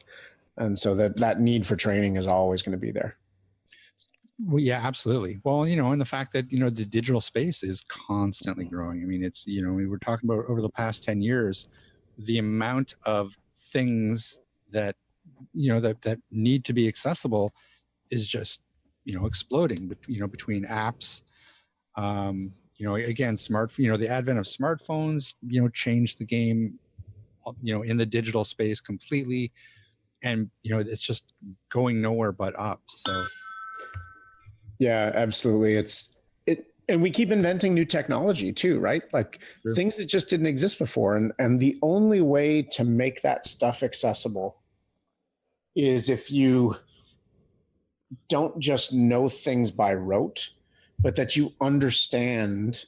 And so that need for training is always going to be there. Well, yeah, absolutely. Well, and the fact that, the digital space is constantly growing. I mean, it's, we were talking about over the past 10 years, the amount of things that, that need to be accessible is just, exploding, between apps, again, the advent of smartphones, changed the game, in the digital space completely. And, it's just going nowhere but up. So. Yeah, absolutely. And we keep inventing new technology too, right? Like Sure. Things that just didn't exist before. And the only way to make that stuff accessible is if you don't just know things by rote, but that you understand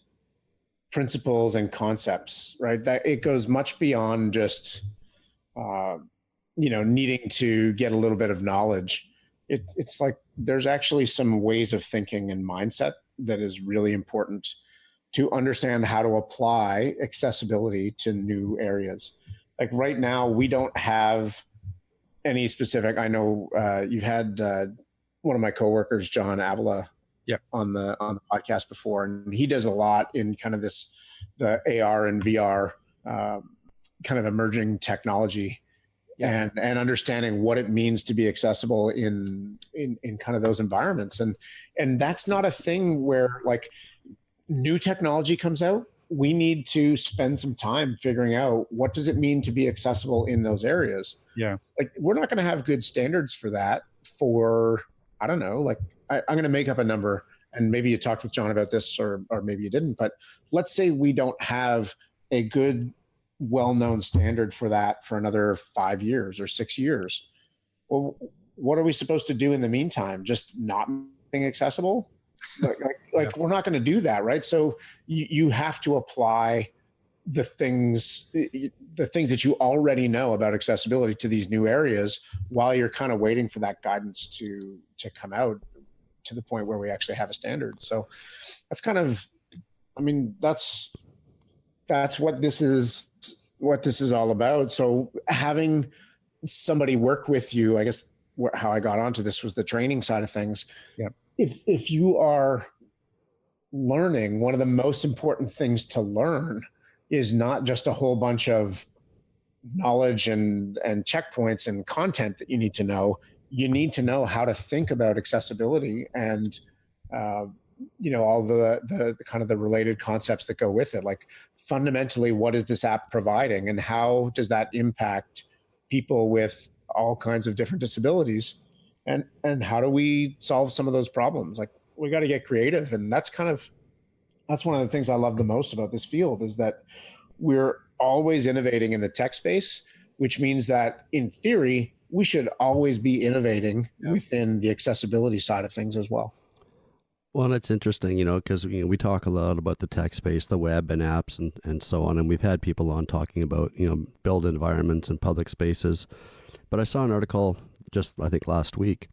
principles and concepts, right? That it goes much beyond just, needing to get a little bit of knowledge. It's like there's actually some ways of thinking and mindset that is really important to understand how to apply accessibility to new areas. Like right now, we don't have any specific. I know you've had one of my coworkers, John Avila, on the podcast before, and he does a lot in kind of the AR and VR kind of emerging technology. Yeah. And understanding what it means to be accessible in kind of those environments. And that's not a thing where like new technology comes out, we need to spend some time figuring out what does it mean to be accessible in those areas. Yeah. Like we're not going to have good standards for that for, I don't know, like I'm going to make up a number, and maybe you talked with John about this or maybe you didn't, but let's say we don't have a good well-known standard for that for another 5 years or 6 years. Well, what are we supposed to do in the meantime? Just not being accessible? Like we're not going to do that, right? So you have to apply the things that you already know about accessibility to these new areas while you're kind of waiting for that guidance to come out to the point where we actually have a standard. So that's kind of, I mean, that's what this is all about. So having somebody work with you, I guess how I got onto this was the training side of things. Yep. If you are learning, one of the most important things to learn is not just a whole bunch of knowledge and checkpoints and content that you need to know. You need to know how to think about accessibility and all the kind of the related concepts that go with it. Like fundamentally, what is this app providing, and how does that impact people with all kinds of different disabilities, and how do we solve some of those problems? Like we got to get creative, and that's one of the things I love the most about this field, is that we're always innovating in the tech space, which means that in theory, we should always be innovating within the accessibility side of things as well. Well, it's interesting, because we talk a lot about the tech space, the web and apps and so on. And we've had people on talking about, build environments and public spaces. But I saw an article just, I think, last week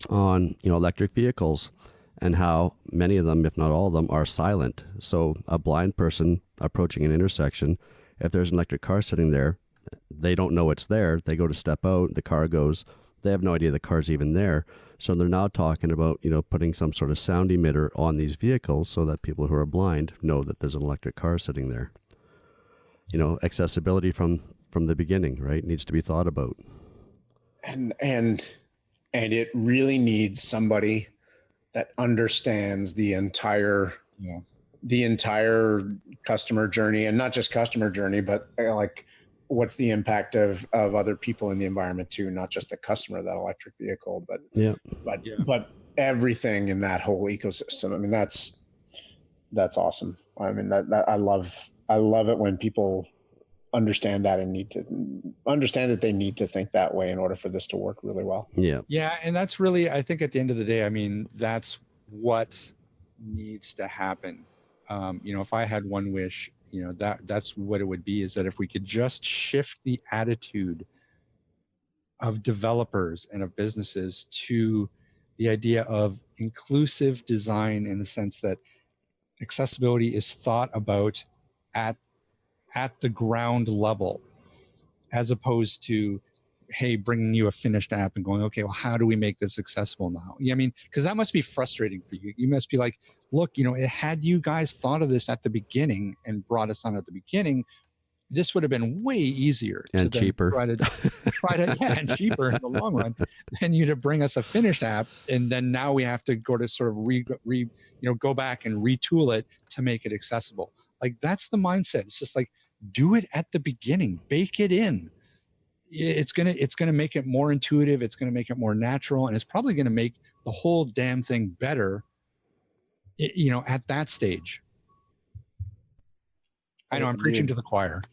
on, electric vehicles and how many of them, if not all of them, are silent. So a blind person approaching an intersection, if there's an electric car sitting there, they don't know it's there. They go to step out, the car goes, they have no idea the car's even there. So they're now talking about, putting some sort of sound emitter on these vehicles so that people who are blind know that there's an electric car sitting there. Accessibility from the beginning, right, needs to be thought about. And it really needs somebody that understands the entire customer journey, and not just customer journey, but like what's the impact of other people in the environment too, not just the customer of that electric vehicle, but everything in that whole ecosystem. I mean, that's awesome. I mean, that I love it when people understand that and need to understand that they need to think that way in order for this to work really well. Yeah. And that's really, I think at the end of the day, I mean, that's what needs to happen. If I had one wish, that's what it would be, is that if we could just shift the attitude of developers and of businesses to the idea of inclusive design, in the sense that accessibility is thought about at the ground level, as opposed to, hey, bringing you a finished app and going, okay, well, how do we make this accessible now? I mean, because that must be frustrating for you. You must be like, look, had you guys thought of this at the beginning and brought us on at the beginning, this would have been way easier and cheaper. And cheaper in the long run than you to bring us a finished app, and then now we have to go to sort of go back and retool it to make it accessible. Like, that's the mindset. It's just like, do it at the beginning, bake it in. It's gonna make it more intuitive. It's gonna make it more natural, and it's probably gonna make the whole damn thing better. At that stage. I know I'm preaching to the choir.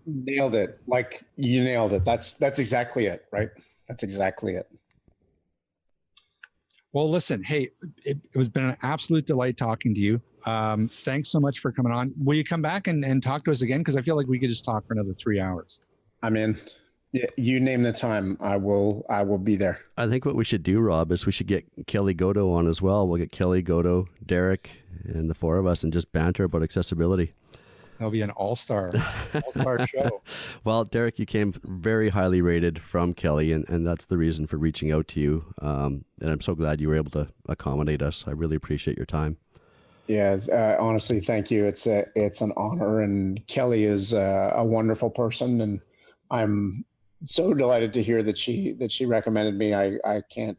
Nailed it. Like, you nailed it. That's exactly it, right? That's exactly it. Well, listen, hey, it has been an absolute delight talking to you. Thanks so much for coming on. Will you come back and talk to us again? Because I feel like we could just talk for another 3 hours. I'm in. Yeah, you name the time, I will be there. I think what we should do, Rob, is we should get Kelly Godo on as well. We'll get Kelly, Godo, Derek, and the four of us, and just banter about accessibility. That'll be an all-star show. Well, Derek, you came very highly rated from Kelly, and that's the reason for reaching out to you. And I'm so glad you were able to accommodate us. I really appreciate your time. Yeah, honestly, thank you. It's an honor, and Kelly is a wonderful person, and I'm so delighted to hear that she recommended me. I can't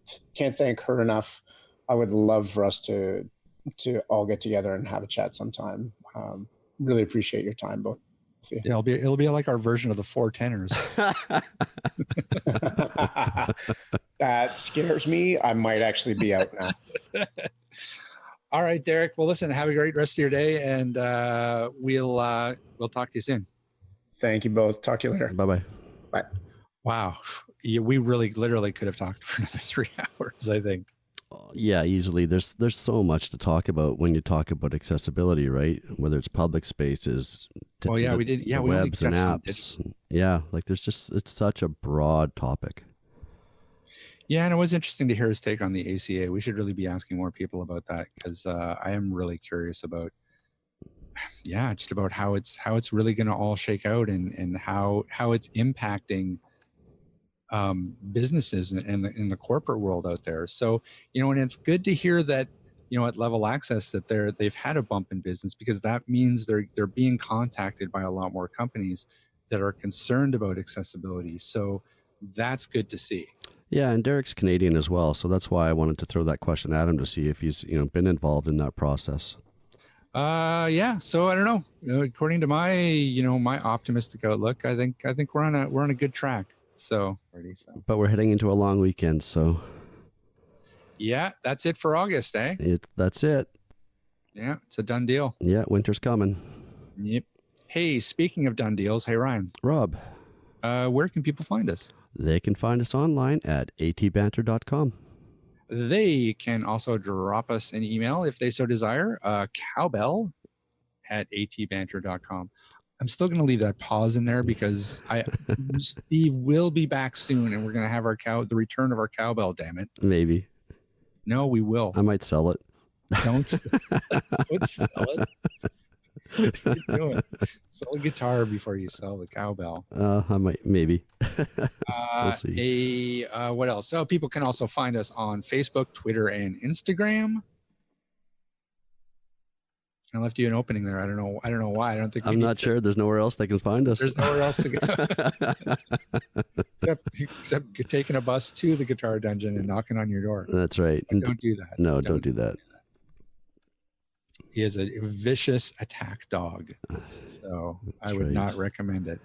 thank her enough. I would love for us to all get together and have a chat sometime. Really appreciate your time, both. Yeah, it'll be like our version of the Four Tenors. That scares me. I might actually be out now. All right, Derek. Well, listen, have a great rest of your day, and we'll talk to you soon. Thank you both. Talk to you later. Bye-bye. Bye. Wow. Yeah, we really literally could have talked for another 3 hours, I think. Yeah, easily. There's so much to talk about when you talk about accessibility, right? Whether it's public spaces, we did. Yeah, we webs and apps. Yeah, like it's such a broad topic. Yeah, and it was interesting to hear his take on the ACA. We should really be asking more people about that, because I am really curious about, just about how it's really going to all shake out, and how it's impacting businesses in the corporate world out there. So, and it's good to hear that at Level Access that they've had a bump in business, because that means they're being contacted by a lot more companies that are concerned about accessibility. So that's good to see. Yeah, and Derek's Canadian as well, so that's why I wanted to throw that question at him to see if he's been involved in that process. Yeah. So I don't know. According to my my optimistic outlook, I think we're on a good track. So. But we're heading into a long weekend, so. Yeah, that's it for August, eh? That's it. Yeah, it's a done deal. Yeah, winter's coming. Yep. Hey, speaking of done deals, hey Ryan. Rob. Where can people find us? They can find us online at atbanter.com. They can also drop us an email if they so desire, cowbell@atbanter.com. I'm still going to leave that pause in there because Steve will be back soon, and we're going to have the return of our cowbell, damn it. Maybe. No, we will. I might sell it. Don't sell it. What are you doing? Sell a guitar before you sell the cowbell. I might, maybe. We'll see. What else? So people can also find us on Facebook, Twitter, and Instagram. I left you an opening there. I don't know why. I don't think I'm not sure. There's nowhere else they can find us. There's nowhere else to go. except taking a bus to the Guitar Dungeon and knocking on your door. That's right. But don't do that. No, don't do that. He is a vicious attack dog. So I would not recommend it.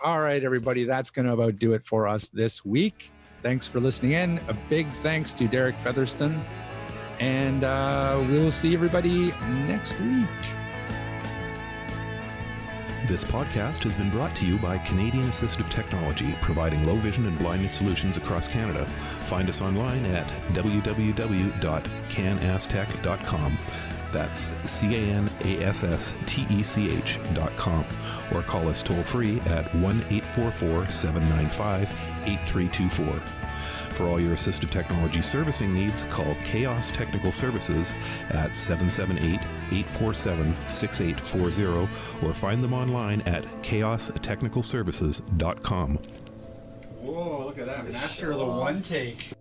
All right, everybody. That's going to about do it for us this week. Thanks for listening in. A big thanks to Derek Featherstone. And we'll see everybody next week. This podcast has been brought to you by Canadian Assistive Technology, providing low vision and blindness solutions across Canada. Find us online at www.canasstech.com. That's CANASSTECH.com. Or call us toll free at 1-844-795-8324. For all your assistive technology servicing needs, call Chaos Technical Services at 778-847-6840 or find them online at chaostechnicalservices.com. Whoa, look at that. Master of the one take.